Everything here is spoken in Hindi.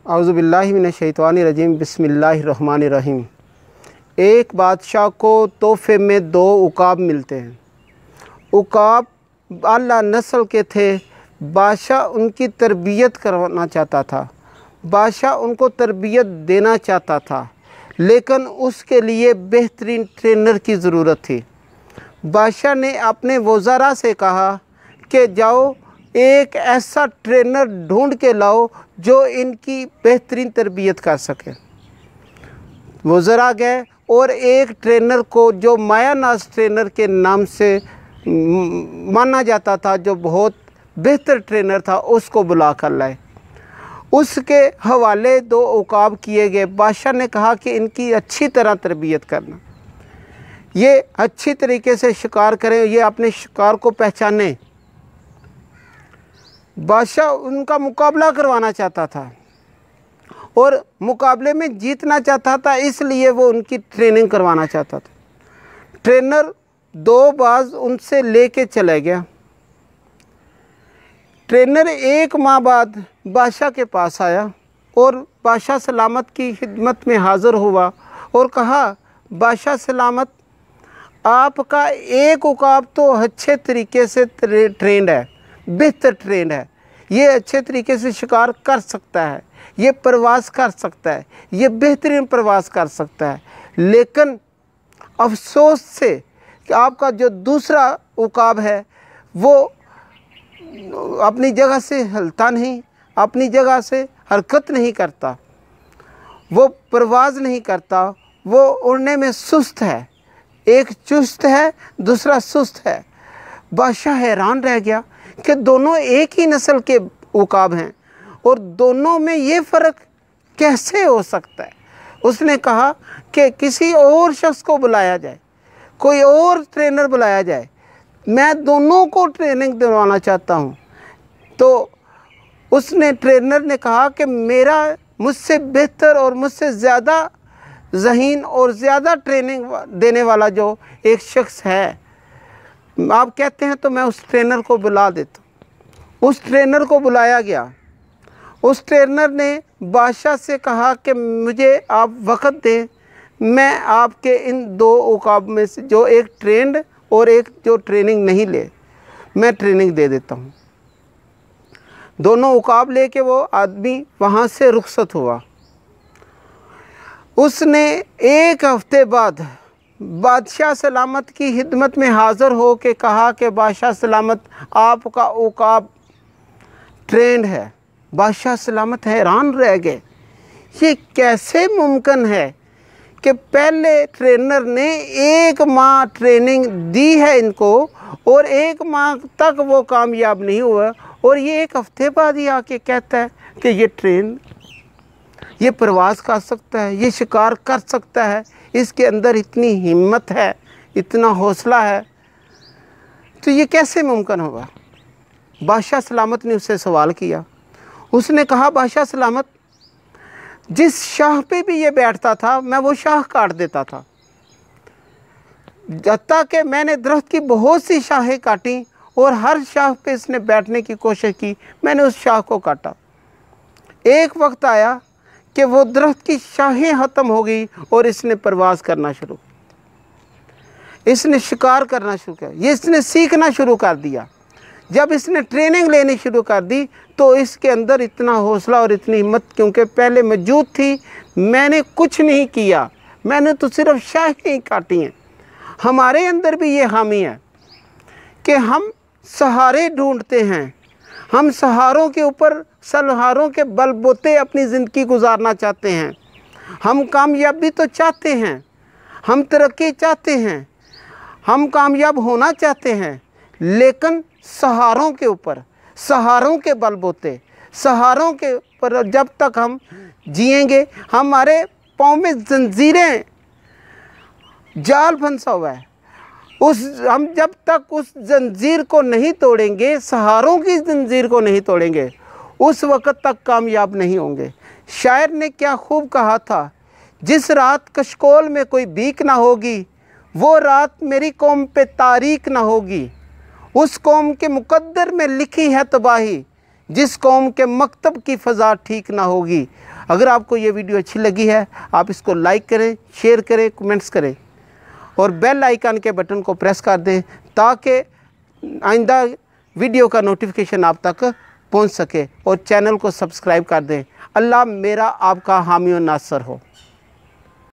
औज़ुबिल्लाहि मिनश्शैतानिर्रजीम बिस्मिल्लाहिर्रहमानिर्रहीम। एक बादशाह को तोहफे में 2 उकाब मिलते हैं। उकाब आला नस्ल के थे। बादशाह उनकी तरबियत करवाना चाहता था, बादशाह उनको तरबियत देना चाहता था, लेकिन उसके लिए बेहतरीन ट्रेनर की ज़रूरत थी। बादशाह ने अपने वज़ारा से कहा कि जाओ एक ऐसा ट्रेनर ढूंढ के लाओ जो इनकी बेहतरीन तरबियत कर सके। वज़रा गए और एक ट्रेनर को, जो मायानाज़ ट्रेनर के नाम से माना जाता था, जो बहुत बेहतर ट्रेनर था, उसको बुला कर लाए। उसके हवाले 2 उकाब किए गए। बादशाह ने कहा कि इनकी अच्छी तरह तरबियत करना, ये अच्छी तरीके से शिकार करें, ये अपने शिकार को पहचाने। बादशाह उनका मुकाबला करवाना चाहता था और मुकाबले में जीतना चाहता था, इसलिए वो उनकी ट्रेनिंग करवाना चाहता था। ट्रेनर 2 बाज उनसे लेके चला गया। ट्रेनर 1 माह बाद बादशाह के पास आया और बादशाह सलामत की खिदमत में हाज़िर हुआ और कहा, बादशाह सलामत, आपका एक उकाब तो अच्छे तरीके से ट्रेंड है, बेहतर ट्रेंड है, ये अच्छे तरीके से शिकार कर सकता है, ये प्रवास कर सकता है, ये बेहतरीन प्रवास कर सकता है, लेकिन अफसोस से कि आपका जो दूसरा उकाब है वो अपनी जगह से हिलता नहीं, अपनी जगह से हरकत नहीं करता, वो प्रवास नहीं करता, वो उड़ने में सुस्त है। एक चुस्त है, दूसरा सुस्त है। बादशाह हैरान रह गया कि दोनों एक ही नस्ल के उकाब हैं और दोनों में ये फ़र्क कैसे हो सकता है। उसने कहा कि किसी और शख्स को बुलाया जाए, कोई और ट्रेनर बुलाया जाए, मैं दोनों को ट्रेनिंग दिलवाना चाहता हूँ। तो उसने ट्रेनर ने कहा कि मुझसे बेहतर और मुझसे ज़्यादा ज़हीन और ज़्यादा ट्रेनिंग देने वाला जो एक शख्स है, आप कहते हैं तो मैं उस ट्रेनर को बुला देता हूँ। उस ट्रेनर को बुलाया गया। उस ट्रेनर ने बादशाह से कहा कि मुझे आप वक़्त दें, मैं आपके इन 2 उकाब में से, जो एक ट्रेंड और एक जो ट्रेनिंग नहीं ले, मैं ट्रेनिंग दे देता हूँ। दोनों उकाब लेके वो आदमी वहाँ से रुखसत हुआ। उसने 1 हफ़्ते बाद बादशाह सलामत की खिदमत में हाज़िर हो के कहा कि बादशाह सलामत, आपका उकाब ट्रेंड है। बादशाह सलामत हैरान रह गए, ये कैसे मुमकिन है कि पहले ट्रेनर ने 1 माह ट्रेनिंग दी है इनको और 1 माह तक वो कामयाब नहीं हुआ, और ये 1 हफ़्ते बाद ही आके कहता है कि ये प्रवास कर सकता है, ये शिकार कर सकता है, इसके अंदर इतनी हिम्मत है, इतना हौसला है, तो ये कैसे मुमकिन होगा। बादशाह सलामत ने उससे सवाल किया। उसने कहा, बादशाह सलामत, जिस शाह पे भी ये बैठता था मैं वो शाह काट देता था, हत्ता कि मैंने दरख्त की बहुत सी शाहें काटी और हर शाह पे इसने बैठने की कोशिश की, मैंने उस शाह को काटा। एक वक्त आया कि वो दरख्त की शाहें ख़त्म हो गई और इसने प्रवास करना शुरू, इसने शिकार करना शुरू किया, ये इसने सीखना शुरू कर दिया। जब इसने ट्रेनिंग लेनी शुरू कर दी तो इसके अंदर इतना हौसला और इतनी हिम्मत, क्योंकि पहले मौजूद थी, मैंने कुछ नहीं किया, मैंने तो सिर्फ शाहें काटी हैं। हमारे अंदर भी ये हामी है कि हम सहारे ढूंढते हैं, हम सहारों के ऊपर, सहारों के बलबूते अपनी ज़िंदगी गुजारना चाहते हैं। हम कामयाबी तो चाहते हैं, हम तरक्की चाहते हैं, हम कामयाब होना चाहते हैं, लेकिन सहारों के ऊपर, सहारों के बलबूते, सहारों के ऊपर जब तक हम जिएंगे, हमारे पाँव में जंजीरें, जाल फंसा हुआ है, हम जब तक उस जंजीर को नहीं तोड़ेंगे, सहारों की जंजीर को नहीं तोड़ेंगे, उस वक़्त तक कामयाब नहीं होंगे। शायर ने क्या खूब कहा था, जिस रात कशकोल में कोई भीख ना होगी, वो रात मेरी कौम पे तारीख ना होगी। उस कौम के मुकद्दर में लिखी है तबाही, जिस कौम के मकतब की फ़ज़ा ठीक ना होगी। अगर आपको ये वीडियो अच्छी लगी है, आप इसको लाइक करें, शेयर करें, कमेंट्स करें और बेल आइकन के बटन को प्रेस कर दें ताकि आइंदा वीडियो का नोटिफिकेशन आप तक पहुंच सके और चैनल को सब्सक्राइब कर दें। अल्लाह मेरा आपका हामी और नासर हो।